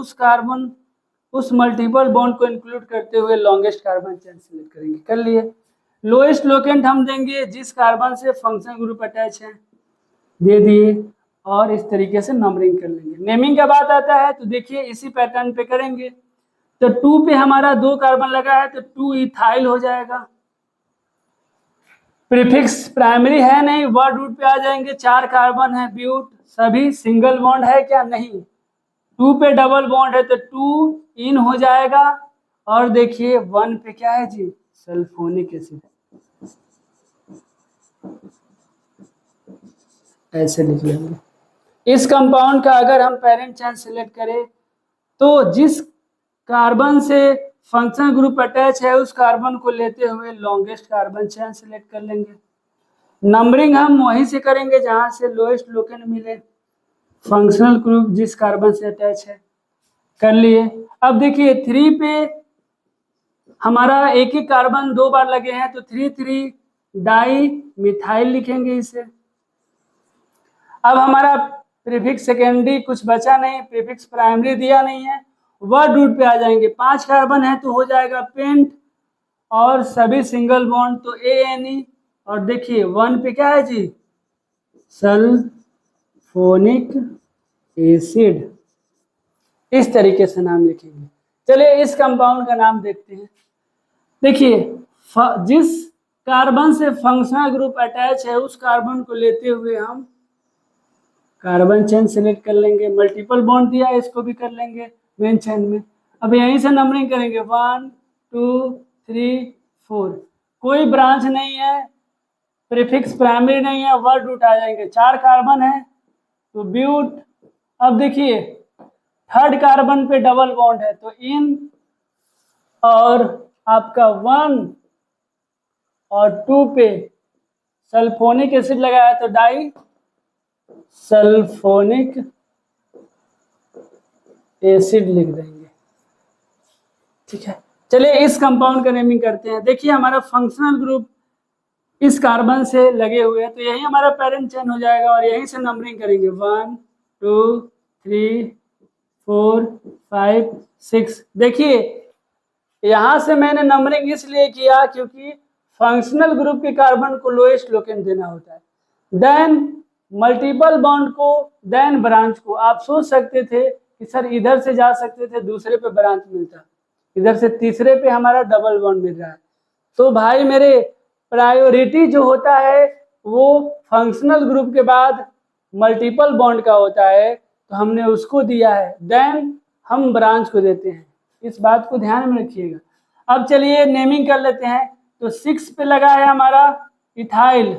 Speaker 1: उस मल्टीपल बॉन्ड को इंक्लूड करते हुए लॉन्गेस्ट कार्बन चेन सेलेक्ट करेंगे। कर लिए। लोएस्ट लोकेंट हम देंगे जिस कार्बन से फंक्शनल ग्रुप अटैच है, दे दिए, और इस तरीके से नंबरिंग कर लेंगे। नेमिंग का बात आता है तो देखिए इसी पैटर्न पे करेंगे। तो 2 पे हमारा 2 कार्बन लगा है तो 2 इथाइल हो जाएगा। प्रीफिक्स प्राइमरी है नहीं, वर्ड रूट पे आ जाएंगे, 4 कार्बन है ब्यूट, सभी सिंगल बॉन्ड है क्या? नहीं। 2 पे डबल बॉन्ड है तो 2 इन हो जाएगा। और देखिए 1 पे क्या है जी? Sulphonic acid. ऐसे लिख लेंगे। इस कंपाउंड का अगर हम पेरेंट चेन सिलेक्ट करें तो जिस कार्बन से फंक्शनल ग्रुप अटैच है उस कार्बन को लेते हुए लॉन्गेस्ट कार्बन चेन सिलेक्ट कर लेंगे। नंबरिंग हम वहीं से करेंगे जहां से लोएस्ट लोकेंट मिले, फंक्शनल ग्रुप जिस कार्बन से अटैच है। कर लिए। अब देखिए 3 पे हमारा एक ही कार्बन 2 बार लगे हैं तो 3,3 डाई मिथाइल लिखेंगे इसे। अब हमारा प्रीफिक्स सेकेंडरी कुछ बचा नहीं, प्रीफिक्स प्राइमरी दिया नहीं है, वर्ड रूट पे आ जाएंगे, 5 कार्बन है तो हो जाएगा पेंट, और सभी सिंगल बॉन्ड तो ANE। और देखिए 1 पे क्या है जी? Sulphonic acid. इस तरीके से नाम लिखेंगे। चलिए इस कंपाउंड का नाम देखते हैं। देखिए जिस कार्बन से फंक्शनल ग्रुप अटैच है उस कार्बन को लेते हुए हम कार्बन चेन सेलेक्ट कर लेंगे। मल्टीपल बॉन्ड दिया है इसको भी कर लेंगे मेन चेन में। अब यहीं से नंबरिंग करेंगे 1 2 3 4, कोई ब्रांच नहीं है, प्रीफिक्स प्राइमरी नहीं है, वर्ड रूट आ जाएंगे, 4 कार्बन है तो ब्यूट। अब देखिए 3rd कार्बन पे डबल बॉन्ड है तो इन, और आपका 1 और 2 पे सल्फोनिक एसिड लगाया तो डाई सल्फोनिक एसिड लिख देंगे। ठीक है, चलिए इस कंपाउंड का नेमिंग करते हैं। देखिए हमारा फंक्शनल ग्रुप इस कार्बन से लगे हुए हैं, तो यही हमारा पेरेंट चेन हो जाएगा और यहीं से नंबरिंग करेंगे 1 2 3 4 5 6। देखिए यहां से मैंने नंबरिंग इसलिए किया क्योंकि फंक्शनल ग्रुप के कार्बन को लोएस्ट लोकेंट देना होता है, देन मल्टीपल बॉन्ड को, देन ब्रांच को। आप सोच सकते थे कि सर इधर से जा सकते थे, दूसरे पे ब्रांच मिलता, इधर से तीसरे पे हमारा डबल बॉन्ड मिल रहा है। तो भाई मेरे प्रायोरिटी जो होता है वो फंक्शनल ग्रुप के बाद मल्टीपल बॉन्ड का होता है, तो हमने उसको दिया है, देन हम ब्रांच को देते हैं। इस बात को ध्यान में रखिएगा। अब चलिए नेमिंग कर लेते हैं। तो 6 पे लगा है हमारा इथाइल।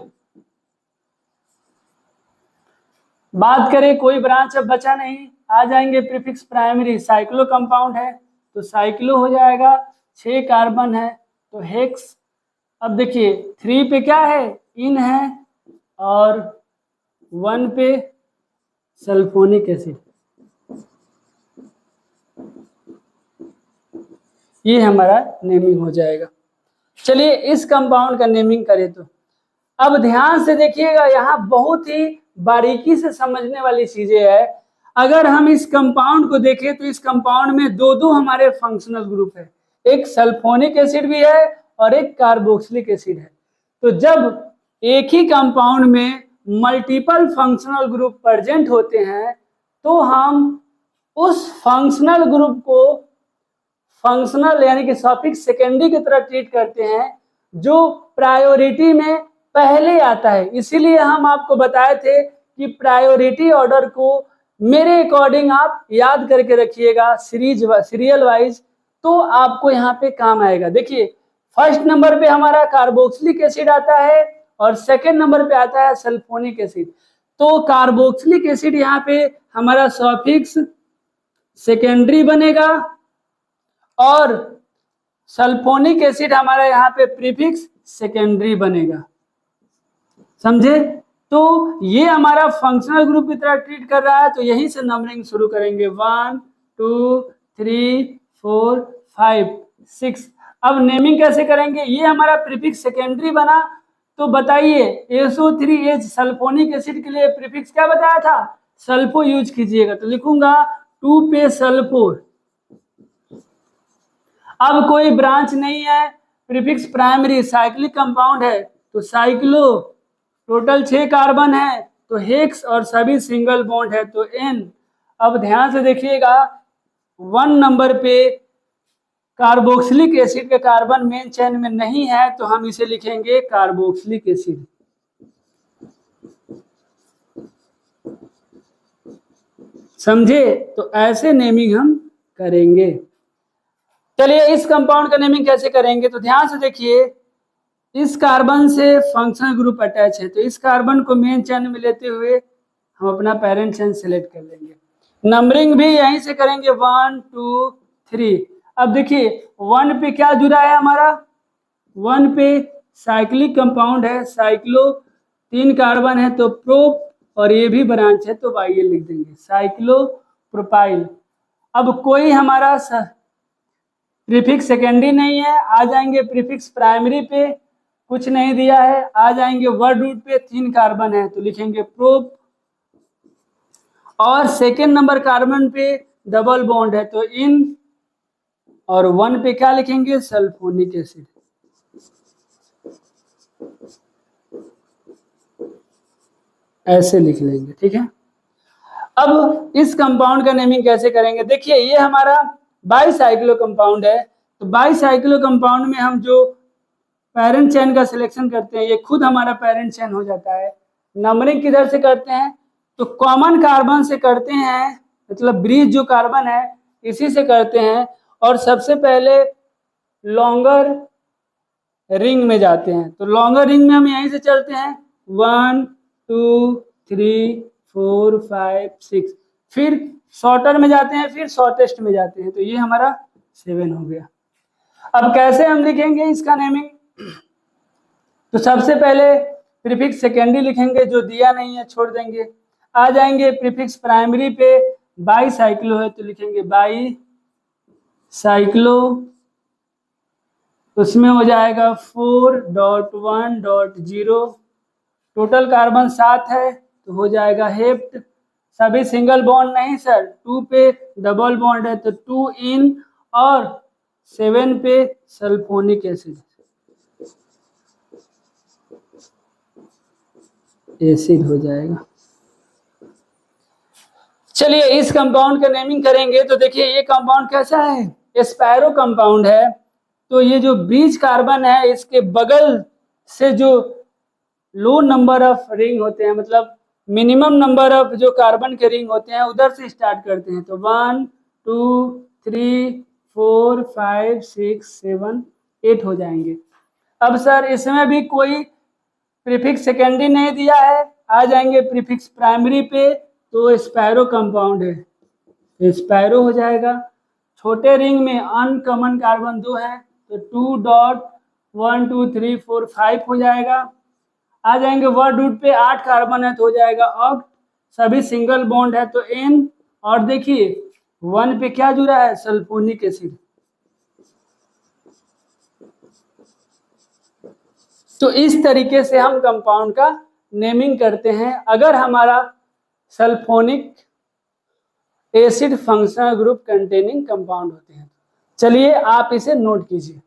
Speaker 1: बात करें कोई ब्रांच अब बचा नहीं, आ जाएंगे प्रीफिक्स प्राइमरी। साइक्लो कंपाउंड है तो साइक्लो हो जाएगा, 6 कार्बन है तो हेक्स। अब देखिए 3 पे क्या है, इन है, और 1 पे सल्फोनिक एसिड। ये हमारा नेमिंग हो जाएगा। चलिए इस कंपाउंड का नेमिंग करें तो अब ध्यान से देखिएगा, यहाँ बहुत ही बारीकी से समझने वाली चीजें है। अगर हम इस कंपाउंड को देखें तो इस कंपाउंड में दो हमारे फंक्शनल ग्रुप है, एक सल्फोनिक एसिड भी है और एक कार्बोक्सिलिक एसिड है। तो जब एक ही कंपाउंड में मल्टीपल फंक्शनल ग्रुप प्रेजेंट होते हैं तो हम उस फंक्शनल ग्रुप को फंक्शनल यानी कि सफिक्स सेकेंडरी की तरह ट्रीट करते हैं, जो प्रायोरिटी में पहले आता है। इसीलिए हम आपको बताए थे कि प्रायोरिटी ऑर्डर को मेरे अकॉर्डिंग आप याद करके रखिएगा सीरियल वाइज, तो आपको यहाँ पे काम आएगा। देखिए फर्स्ट नंबर पे हमारा कार्बोक्सिलिक एसिड आता है और सेकेंड नंबर पे आता है सल्फोनिक एसिड। तो कार्बोक्सिलिक एसिड यहाँ पे हमारा सफिक्स सेकेंडरी बनेगा और सल्फोनिक एसिड हमारा यहाँ पे प्रीफिक्स सेकेंडरी बनेगा। समझे? तो ये हमारा फंक्शनल ग्रुप की तरह ट्रीट कर रहा है, तो यहीं से नंबरिंग शुरू करेंगे 1 2 3 4 5 6। अब नेमिंग कैसे करेंगे, ये हमारा प्रीफिक्स सेकेंडरी बना, तो बताइए SO3H सल्फोनिक एसिड के लिए प्रीफिक्स क्या बताया था, सल्फो यूज कीजिएगा। तो लिखूंगा 2 पे सल्फो। अब कोई ब्रांच नहीं है, प्रीफिक्स प्राइमरी साइक्लिक कंपाउंड है तो साइक्लो, टोटल 6 कार्बन है तो हेक्स और सभी सिंगल बॉन्ड है तो N। अब ध्यान से देखिएगा 1 नंबर पे कार्बोक्सिलिक एसिड का कार्बन मेन चेन में नहीं है तो हम इसे लिखेंगे कार्बोक्सिलिक एसिड। समझे? तो ऐसे नेमिंग हम करेंगे। चलिए इस कंपाउंड का नेमिंग कैसे करेंगे, तो ध्यान से देखिए, इस कार्बन से फंक्शनल ग्रुप अटैच है तो इस कार्बन को मेन चेन में लेते हुए हम अपना पेरेंट चेन सेलेक्ट कर लेंगे। नंबरिंग भी यहीं से करेंगे 1 2 3। अब देखिए 1 पे क्या जुड़ा है हमारा, 1 पे साइक्लिक कंपाउंड है, साइक्लो 3 कार्बन है तो प्रोप, और ये भी ब्रांच है तो वाई लिख देंगे साइक्लो प्रोपाइल। अब कोई हमारा प्रीफिक्स सेकेंडरी नहीं है, आ जाएंगे प्रीफिक्स प्राइमरी पे, कुछ नहीं दिया है, आ जाएंगे वर्ड रूट पे 3 कार्बन है तो लिखेंगे प्रोप, और सेकेंड नंबर कार्बन पे डबल बॉन्ड है तो इन, और 1 पे क्या लिखेंगे सल्फोनिक एसिड। ऐसे लिख लेंगे। ठीक है, अब इस कंपाउंड का नेमिंग कैसे करेंगे, देखिए ये हमारा बाईसाइक्लो कंपाउंड है, तो बाईसाइक्लो कंपाउंड में हम जो पेरेंट चेन का सिलेक्शन करते हैं ये खुद हमारा पेरेंट चेन हो जाता है। नंबरिंग किधर से करते हैं, तो कॉमन कार्बन से करते हैं, मतलब ब्रिज जो कार्बन है इसी से करते हैं, और सबसे पहले लॉन्गर रिंग में जाते हैं। तो लॉन्गर रिंग में हम यहीं से चलते हैं 1 2 3 4 5 6, फिर शॉर्टर में जाते हैं, फिर शॉर्टेस्ट में जाते हैं, तो ये हमारा 7 हो गया। अब कैसे हम लिखेंगे इसका नेमिंग? तो सबसे पहले प्रीफिक्स सेकेंडरी लिखेंगे, जो दिया नहीं है छोड़ देंगे। आ जाएंगे प्रीफिक्स प्राइमरी पे, बाई साइक्लो है तो लिखेंगे बाई साइक्लो, उसमें हो जाएगा 4.1.0, टोटल कार्बन 7 है तो हो जाएगा हेप्ट। सभी सिंगल बॉन्ड नहीं सर, 2 पे डबल बॉन्ड है तो 2 इन, और 7 पे सल्फोनिक एसिड हो जाएगा। चलिए इस कंपाउंड का नेमिंग करेंगे। तो देखिए ये कंपाउंड कैसा है, एस्पायरो कंपाउंड है। तो ये जो ब्रिज कार्बन है इसके बगल से जो लो नंबर ऑफ रिंग होते हैं, मतलब मिनिमम नंबर ऑफ जो कार्बन के रिंग होते हैं उधर से स्टार्ट करते हैं। तो 1 2 3 4 5 6 7 8 हो जाएंगे। अब सर इसमें भी कोई प्रीफिक्स सेकेंडरी नहीं दिया है, आ जाएंगे प्रीफिक्स प्राइमरी पे, तो स्पायरो कंपाउंड है, स्पायरो हो जाएगा। छोटे रिंग में अनकॉमन कार्बन 2 है तो 2.1 2 3 4 5 हो जाएगा। आ जाएंगे वर्ड रूट पे, 8 कार्बन है तो हो जाएगा ऑक्ट। सभी सिंगल बॉन्ड है तो एन, और देखिए 1 पे क्या जुड़ा है, सल्फोनिक एसिड। तो इस तरीके से हम कंपाउंड का नेमिंग करते हैं अगर हमारा sulphonic acid functional group containing compound होते हैं। चलिए आप इसे नोट कीजिए।